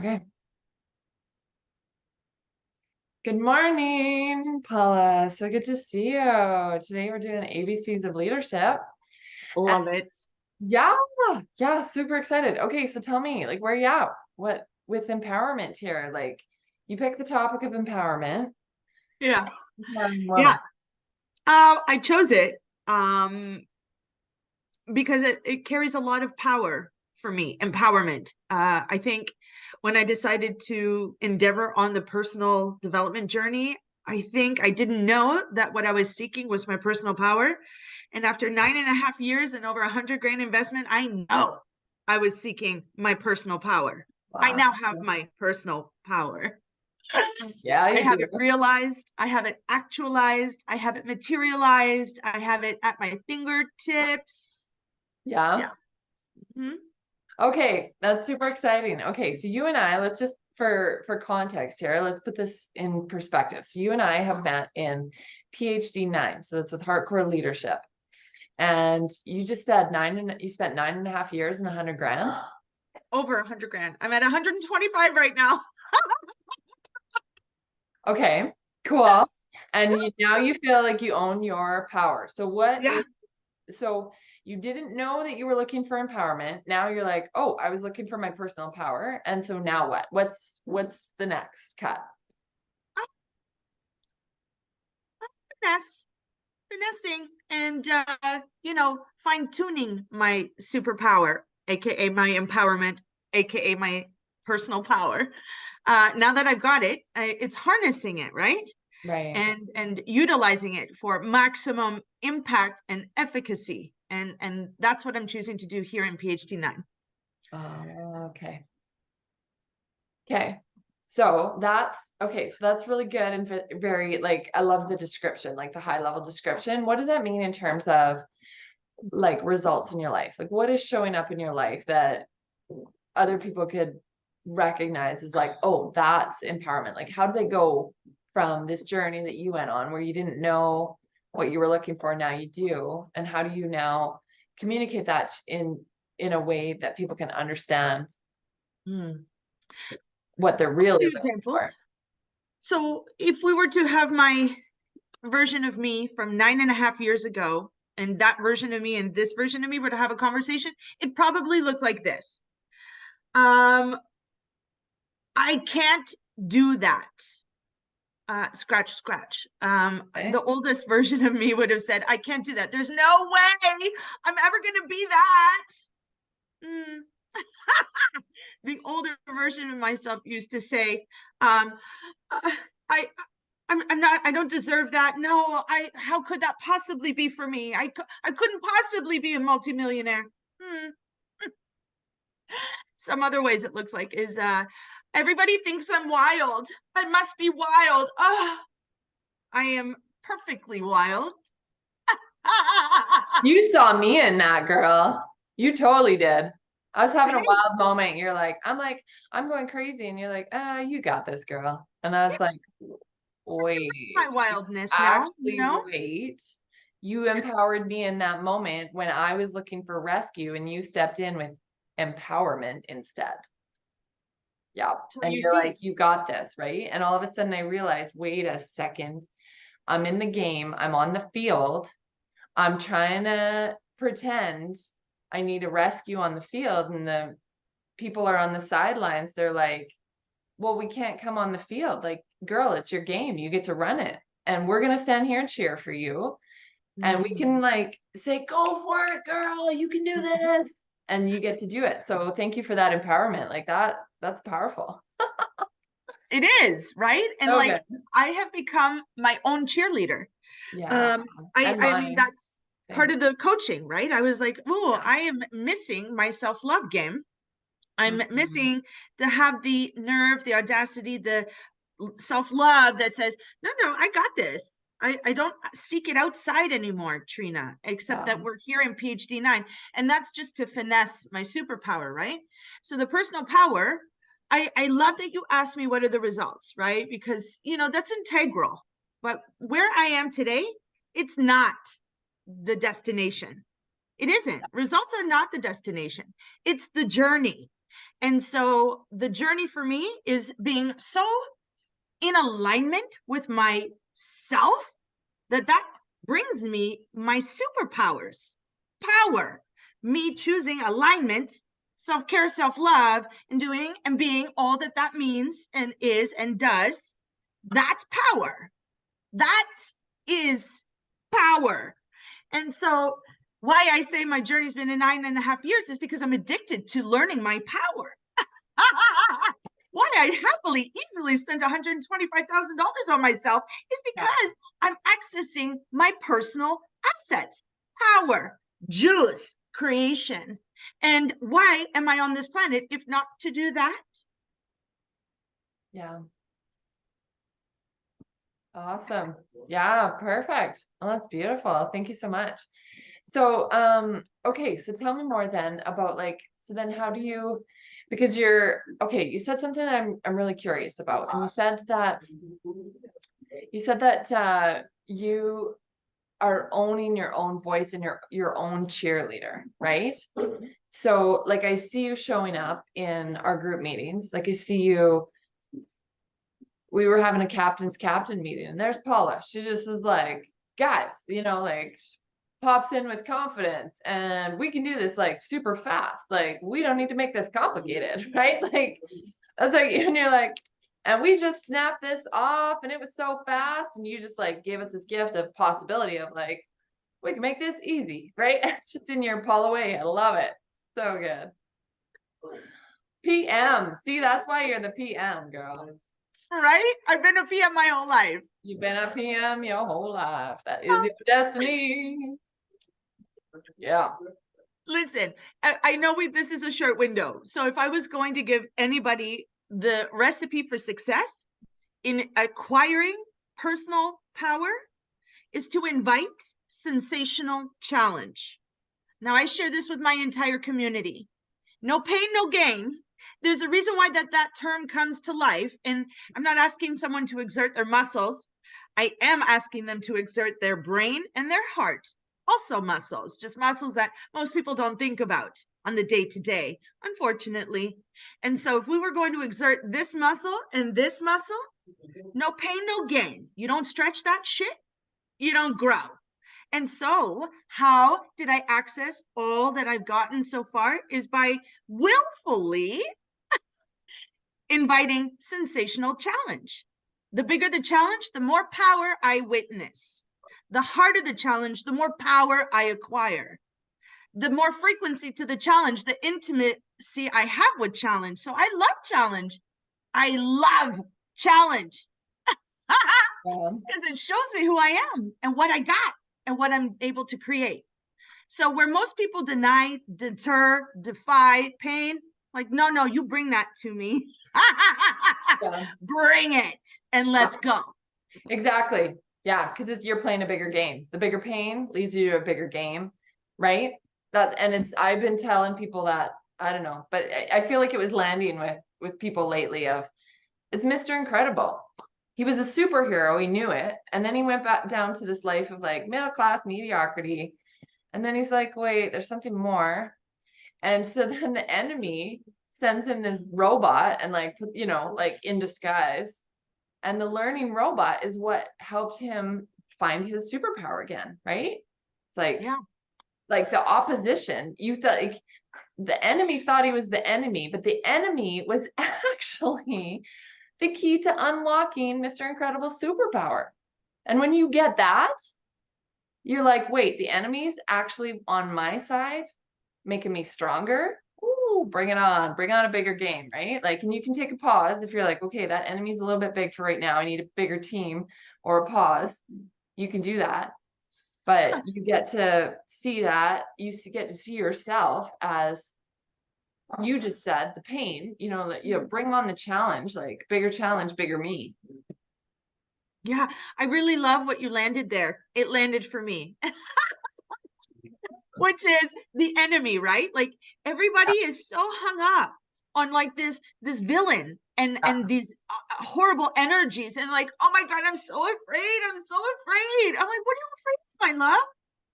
Okay. Good morning, Paula. So good to see you. Today we're doing ABCs of Leadership. Love it. Yeah, yeah, super excited. Okay, so tell me, like, where are you at? What with empowerment here? Like, you pick the topic of empowerment. Yeah. Empowering Yeah. woman. I chose it because it carries a lot of power for me, empowerment. I think when I decided to endeavor on the personal development journey, I think I didn't know that what I was seeking was my personal power. And after 9.5 years and over 100 grand investment, I know I was seeking my personal power. I Wow. now have my personal power. Yeah, I you have do. it realized, I have it actualized, I have it materialized, I have it at my fingertips. Yeah. Yeah. Mhm. Okay, that's super exciting. Okay, so you and I, let's just for context here, let's put this in perspective. So you and I have met in PhD 9. So that's with Heartcore Leadership. And you just said you spent 9.5 years and 100 grand. Over 100 grand. I'm at 125 right now. Okay, cool. And now you feel like you own your power. Yeah. So you didn't know that you were looking for empowerment. Now you're like, oh, I was looking for my personal power. And so now what? What's the next cut? Finesse, finessing and fine tuning my superpower, aka my empowerment, aka my personal power. Now that I've got it, it's harnessing it, right? Right. And utilizing it for maximum impact and efficacy. And that's what I'm choosing to do here in PhD 9. Oh, okay. Okay. So that's okay. So that's really good and very like I love the description, like the high level description. What does that mean in terms of like results in your life? Like what is showing up in your life that other people could recognize as like, oh, that's empowerment. Like how do they go from this journey that you went on where you didn't know what you were looking for, now you do, and how do you now communicate that in a way that people can understand Hmm. what they're A really few looking for? examples. So if we were to have my version of me from 9.5 years ago, and that version of me and this version of me were to have a conversation, it probably looked like this. I can't do that. Scratch, scratch. Okay. The oldest version of me would have said, I can't do that. There's no way I'm ever going to be that. Mm. The older version of myself used to say, I, I'm not, I don't deserve that. No, how could that possibly be for me? I couldn't possibly be a multimillionaire. Hmm. Some other ways it looks like is, everybody thinks I'm wild. I must be wild. Oh, I am perfectly wild. You saw me in that, girl. You totally did. I was having a Hey, wild moment. You're like, I'm going crazy. And you're like, you got this, girl. And I was like, my wait, wildness now, actually, wait. You empowered me in that moment when I was looking for rescue and you stepped in with empowerment instead. Yeah. So And you you're see, like, you got this, right? And all of a sudden I realized, wait a second. I'm in the game. I'm on the field. I'm trying to pretend I need a rescue on the field, and the people are on the sidelines. They're like, well, we can't come on the field. Like, girl, it's your game. You get to run it. And we're going to stand here and cheer for you. And we can like say, go for it, girl. You can do this. And you get to do it. So thank you for that empowerment. Like that's powerful. it is, right? And So like, good. I have become my own cheerleader. Yeah. Um, And I mean, mine. that's part Same. of the coaching, right? I was like, oh, Yeah. I am missing my self-love game. I'm Mhm. missing to have the nerve, the audacity, the self-love that says, no, I got this. I don't seek it outside anymore, Trina, except Yeah. that we're here in PhD 9. And that's just to finesse my superpower, right? So the personal power, I love that you asked me what are the results, right? Because, that's integral. But where I am today, it's not the destination. It isn't. Results are not the destination. It's the journey. And so the journey for me is being so in alignment with myself that brings me my superpowers. Power, me choosing alignment, self-care, self-love, and doing and being all that that means and is and does. That's power. That is power. And so why I say my journey's been in 9.5 years is because I'm addicted to learning my power. Why I happily, easily spent $125,000 on myself is because I'm accessing my personal assets, power, juice, creation. And why am I on this planet if not to do that? Yeah. Awesome. Yeah, perfect. Oh, that's beautiful. Thank you so much. So, okay, so tell me more then about like, so then how do you, because you're, okay, you said something that I'm really curious about. And you said that you are owning your own voice and your own cheerleader, right? So like I see you showing up in our group meetings. Like I see you, we were having a captain's captain meeting and there's Paula. She just is like, guys, like pops in with confidence and we can do this like super fast. Like we don't need to make this complicated, right? Like that's like, and you're like, and we just snapped this off and it was so fast. And you just like gave us this gift of possibility of like, we can make this easy, right? It's just in your Paula way. I love it. So good. PM. See, that's why you're the PM, girl. Right? I've been a PM my whole life. You've been a PM your whole life. That is your destiny. Yeah. Listen, I know this is a short window. So if I was going to give anybody the recipe for success in acquiring personal power is to invite sensational challenge. Now I share this with my entire community. No pain, no gain. There's a reason why that term comes to life. And I'm not asking someone to exert their muscles. I am asking them to exert their brain and their heart. Also muscles, just muscles that most people don't think about on the day-to-day, unfortunately. And so if we were going to exert this muscle and this muscle, no pain, no gain. You don't stretch that shit, you don't grow. And so how did I access all that I've gotten so far is by willfully inviting sensational challenge. The bigger the challenge, the more power I witness. The harder the challenge, the more power I acquire. The more frequency to the challenge, the intimacy I have with challenge. So I love challenge. I love challenge because it shows me who I am and what I got and what I'm able to create. So where most people deny, deter, defy pain, like, no, you bring that to me. Bring it and let's go. Exactly. Yeah, because you're playing a bigger game. The bigger pain leads you to a bigger game, right? I've been telling people that, I don't know, but I feel like it was landing with people lately of, it's Mr. Incredible. He was a superhero, he knew it, and then he went back down to this life of like middle class mediocrity. And then he's like, wait, there's something more. And so then the enemy sends him this robot and like, like in disguise. And the learning robot is what helped him find his superpower again, right? It's like, yeah, like the opposition, you thought like the enemy thought he was the enemy, but the enemy was actually the key to unlocking Mr. Incredible superpower. And when you get that, you're like, wait, the enemy's actually on my side, making me stronger. Ooh, bring it on. Bring on a bigger game, right? Like, and you can take a pause if you're like, okay, that enemy's a little bit big for right now. I need a bigger team or a pause. You can do that. But you get to see that. You get to see yourself as you just said, the pain, bring on the challenge, like bigger challenge, bigger me. Yeah, I really love what you landed there. It landed for me. Which is the enemy, right? Like everybody is so hung up on like this villain and these horrible energies and like, oh my God, I'm so afraid. I'm so afraid. I'm like, what are you afraid of, my love?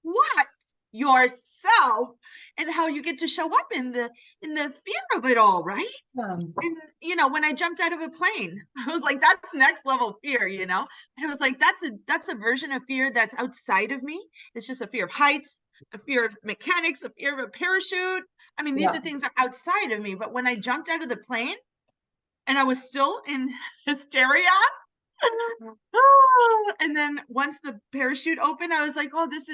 What? Yourself. and how you get to show up in the fear of it all, right? Um, And you know, when I jumped out of a plane, I was like, that's next level fear, you know? And I was like, that's a version of fear that's outside of me. It's just a fear of heights, a fear of mechanics, a fear of a parachute. I mean, these yeah, are things that are outside of me. But when I jumped out of the plane and I was still in hysteria, and then once the parachute opened, I was like, oh, this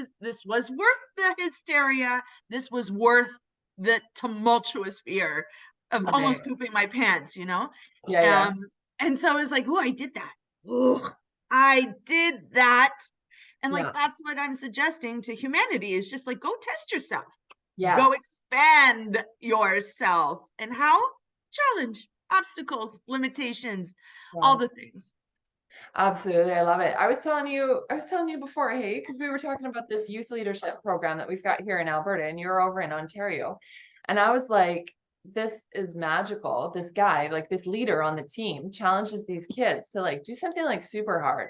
was worth the hysteria. This was worth the tumultuous fear of right. almost pooping my pants, you know? Yeah, yeah, And so I was like, oh, I did that. Ugh, I did that. And like, yeah, that's what I'm suggesting to humanity is just like, go test yourself, yes. go expand yourself. And how? Challenge, obstacles, limitations, all Yeah. the things. Absolutely. I love it. I was telling you before, hey, because we were talking about this youth leadership program that we've got here in Alberta and you're over in Ontario. And I was like, this is magical. This guy, like this leader on the team, challenges these kids to like do something like super hard.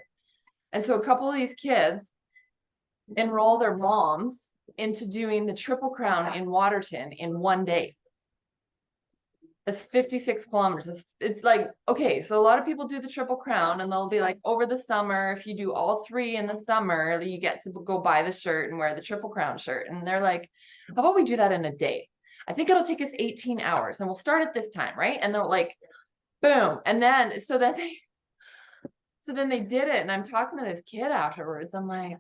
And so a couple of these kids enroll their moms into doing the Triple Crown in Waterton in 1 day. That's 56 kilometers. It's like, okay, so a lot of people do the Triple Crown and they'll be like, over the summer, if you do all three in the summer, you get to go buy the shirt and wear the Triple Crown shirt. And they're like, how about we do that in a day? I think it'll take us 18 hours and we'll start at this time, right? And they're like, boom. And then, so then they did it. And I'm talking to this kid afterwards. I'm like,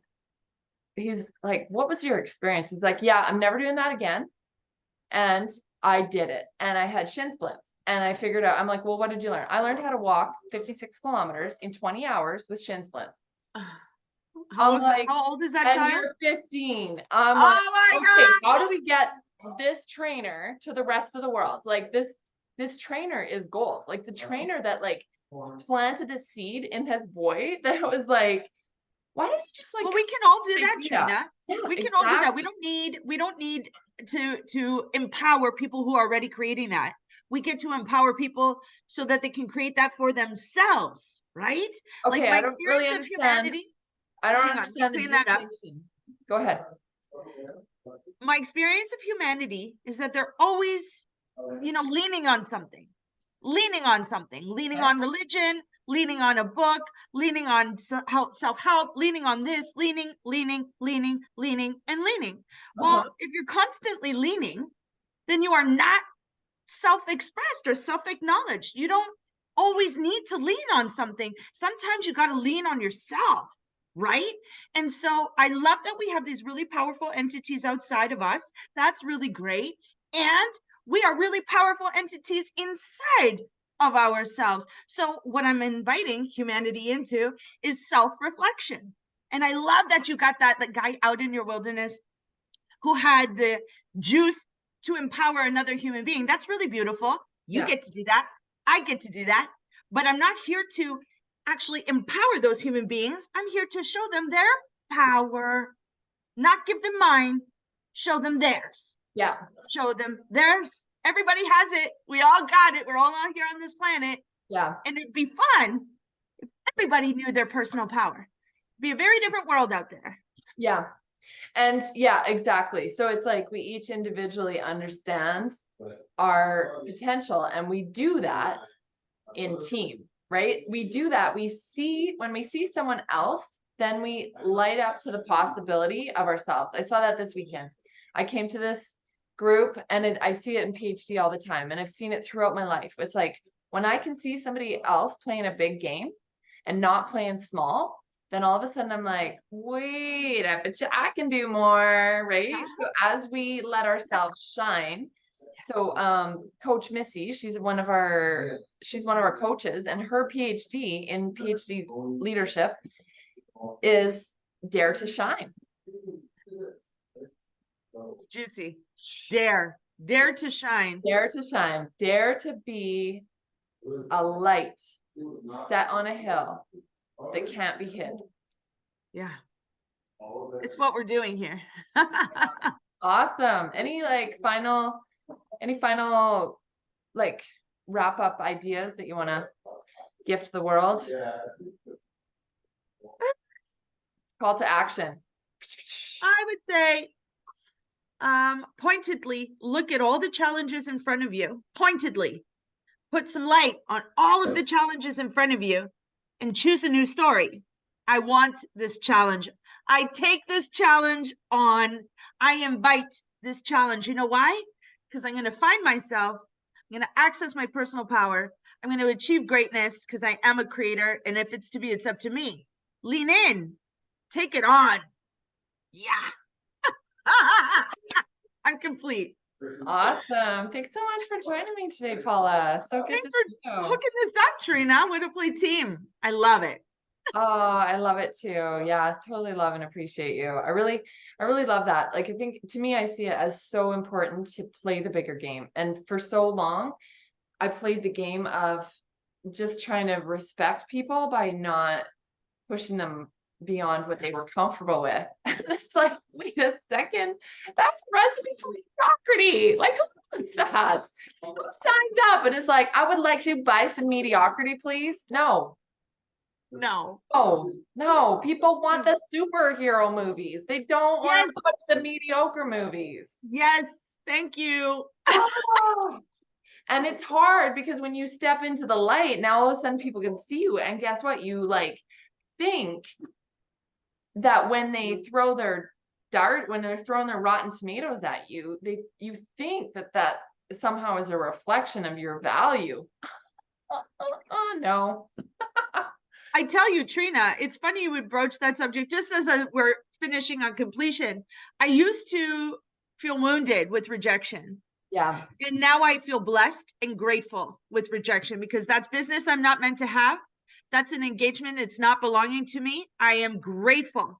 he's like, what was your experience? He's like, yeah, I'm never doing that again. And I did it. And I had shin splints. And I figured out, I'm like, well, what did you learn? I learned how to walk 56 kilometers in 20 hours with shin splints. How I'm was that? like, How old is that and child? you're 15. I'm like, Oh my okay, how gosh. do we get this trainer to the rest of the world? Like this trainer is gold. Like the trainer that like planted a seed in this boy that was like, why don't you just like Well, we can all do that, idea? Trina. Yeah, We can all do that. exactly. We don't need to empower people who are already creating that. We get to empower people so that they can create that for themselves, right? Like Okay, my I don't really experience of understand. humanity. I don't Hang on, let me understand the clean that up. distinction. Go ahead. My experience of humanity is that they're always, you know, leaning on something, leaning on religion, leaning on a book, leaning on self-help, leaning on this, leaning, and leaning. Well, Uh-huh. if you're constantly leaning, then you are not self-expressed or self-acknowledged. You don't always need to lean on something. Sometimes you got to lean on yourself, right? And so I love that we have these really powerful entities outside of us. That's really great. And we are really powerful entities inside of ourselves. So what I'm inviting humanity into is self-reflection. And I love that you got that guy out in your wilderness who had the juice to empower another human being. That's really beautiful. You Yeah. get to do that. I get to do that. But I'm not here to actually empower those human beings. I'm here to show them their power, not give them mine, show them theirs. Yeah. Show them theirs. Everybody has it. We all got it. We're all out here on this planet. Yeah. And it'd be fun if everybody knew their personal power. It'd be a very different world out there. Yeah. And yeah, exactly. So it's like we each individually understand our potential and we do that in team, right? We do that. When we see someone else, then we light up to the possibility of ourselves. I saw that this weekend. I came to this group and I see it in PhD all the time. And I've seen it throughout my life. It's like when I can see somebody else playing a big game and not playing small, then all of a sudden I'm like, wait, I bet you I can do more, right? So as we let ourselves shine, so Coach Missy, she's one of our coaches, and her PhD in PhD leadership is Dare to Shine. It's juicy. Dare to shine. Dare to shine. Dare to be a light set on a hill that can't be hid. Yeah. It's what we're doing here. Awesome. Any final like wrap up ideas that you want to gift the world? Call to action. I would say Pointedly look at all the challenges in front of you. Pointedly put some light on all of the challenges in front of you and choose a new story. I want this challenge. I take this challenge on. I invite this challenge. You know why? Because I'm going to find myself. I'm going to access my personal power. I'm going to achieve greatness because I am a creator. And if it's to be, it's up to me. Lean in. Take it on. Yeah. I'm complete. Awesome. Thanks so much for joining me today, Paula. So good Thanks to for see you. hooking this up, Trina. Way to play team. I love it. Oh, I love it too. Yeah, totally love and appreciate you. I really love that. Like, I think to me, I see it as so important to play the bigger game. And for so long, I played the game of just trying to respect people by not pushing them beyond what they were comfortable with. And it's like, wait a second, that's a recipe for mediocrity. Like, who wants that? Who signs up and is like, I would like to buy some mediocrity, please? No. No. Oh, no. People want the superhero movies. They don't want to Yes. watch the mediocre movies. Yes. Thank you. Oh. And it's hard because when you step into the light, now all of a sudden people can see you. And guess what? You like think that when they throw their dart, when they're throwing their rotten tomatoes at you, you think that that somehow is a reflection of your value. No. I tell you, Trina, it's funny you would broach that subject just as we're finishing on completion. I used to feel wounded with rejection. Yeah. And now I feel blessed and grateful with rejection because that's business I'm not meant to have. That's an engagement. It's not belonging to me. I am grateful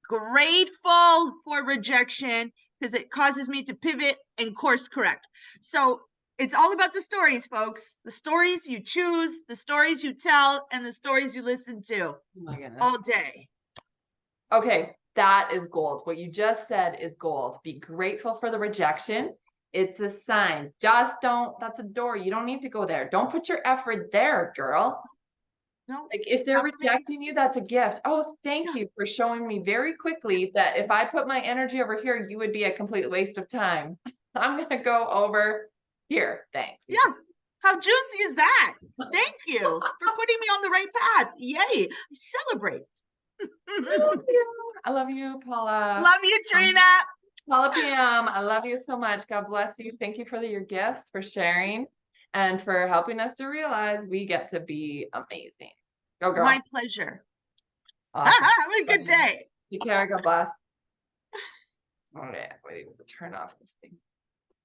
for rejection because it causes me to pivot and course correct. So it's all about the stories, folks. The stories you choose, the stories you tell, and the stories you listen to. Oh my goodness. All day. Okay, that is gold. What you just said is gold. Be grateful for the rejection. It's a sign. Just don't, that's a door. You don't need to go there. Don't put your effort there, girl. No, like if they're rejecting you, that's a gift. Oh, thank you for showing me very quickly that if I put my energy over here, you would be a complete waste of time. I'm gonna go over here. Thanks. Yeah. How juicy is that? Thank you for putting me on the right path. Yay. Celebrate. I love you, Paula. Love you, Trina. Paula PM, I love you so much. God bless you. Thank you for your gifts, for sharing, and for helping us to realize we get to be amazing. Go, girl. My pleasure. Awesome. Have a good day. Take care. God bless. Okay, wait to turn off this thing.